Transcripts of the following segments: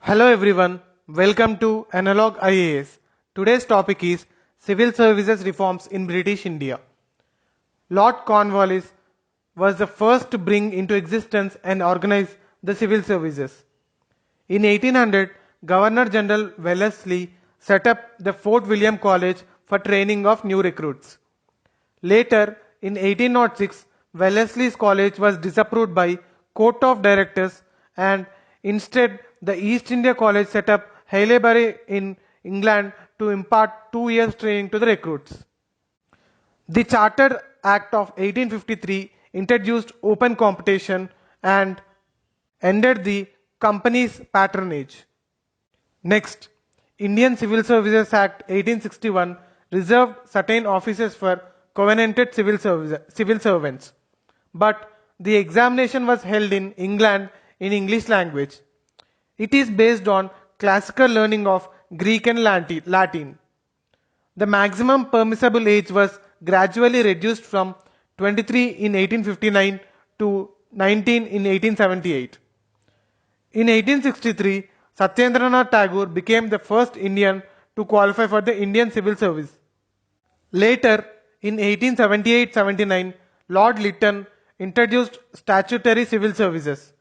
Hello everyone, welcome to Analog IAS. Today's topic is Civil Services Reforms in British India. Lord Cornwallis was the first to bring into existence and organize the civil services. In 1800, Governor General Wellesley set up the Fort William College for training of new recruits. Later, in 1806, Wellesley's college was disapproved by Court of Directors and instead the East India College set up Haileybury in England to impart 2 years training to the recruits. The Charter Act of 1853 introduced open competition and ended the company's patronage. Next, Indian Civil Services Act 1861 reserved certain offices for covenanted civil servants, but the examination was held in England in English language. It is based on classical learning of Greek and Latin. The maximum permissible age was gradually reduced from 23 in 1859 to 19 in 1878. In 1863, Satyendranath Tagore became the first Indian to qualify for the Indian Civil Service. Later, in 1878-79, Lord Lytton introduced statutory civil services.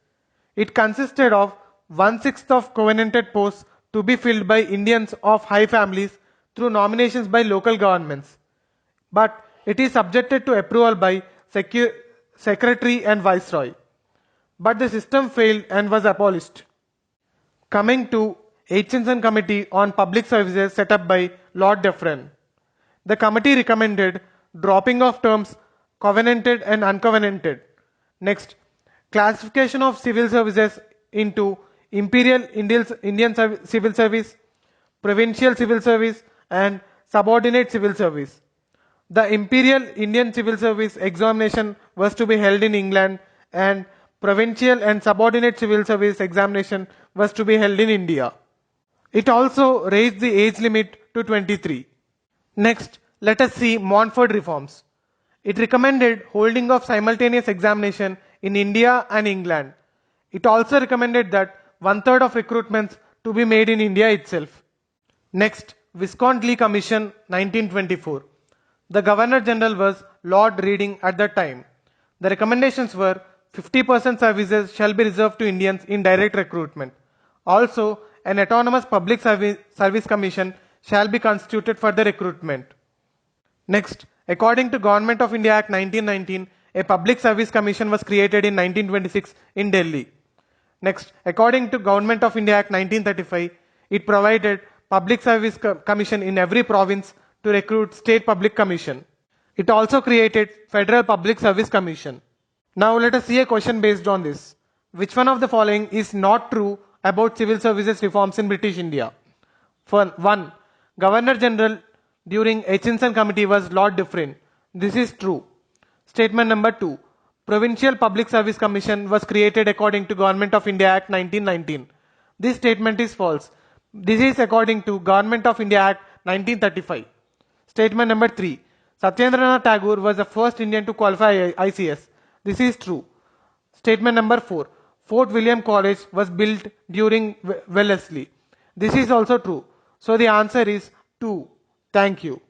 It consisted of 1/6 of covenanted posts to be filled by Indians of high families through nominations by local governments. But it is subjected to approval by Secretary and Viceroy. But the system failed and was abolished. Coming to Aitchinson Committee on Public Services set up by Lord Dufferin. The committee recommended dropping of terms covenanted and uncovenanted. Next, classification of civil services into Imperial Indian Civil Service, Provincial Civil Service and Subordinate Civil Service. The Imperial Indian Civil Service examination was to be held in England and Provincial and Subordinate Civil Service examination was to be held in India. It also raised the age limit to 23. Next, let us see Montfort reforms. It recommended holding of simultaneous examination in India and England. It also recommended that 1/3 of recruitments to be made in India itself. Next, Viscount-Lee Commission 1924. The Governor General was Lord Reading at that time. The recommendations were 50% services shall be reserved to Indians in direct recruitment. Also, an autonomous public service commission shall be constituted for the recruitment. Next, according to Government of India Act 1919, a public service commission was created in 1926 in Delhi. Next, according to Government of India Act 1935, it provided public service commission in every province to recruit state public commission. It also created Federal Public Service Commission. Now let us see a question based on this. Which one of the following is not true about civil services reforms in British India? For 1. Governor General during Aitchinson Committee was Lord Dufferin. This is true. Statement number 2. Provincial Public Service Commission was created according to Government of India Act 1919. This statement is false. This is according to Government of India Act 1935. Statement number 3. Satyendranath Tagore was the first Indian to qualify ICS. This is true. Statement number 4. Fort William College was built during Wellesley. This is also true. So the answer is 2. Thank you.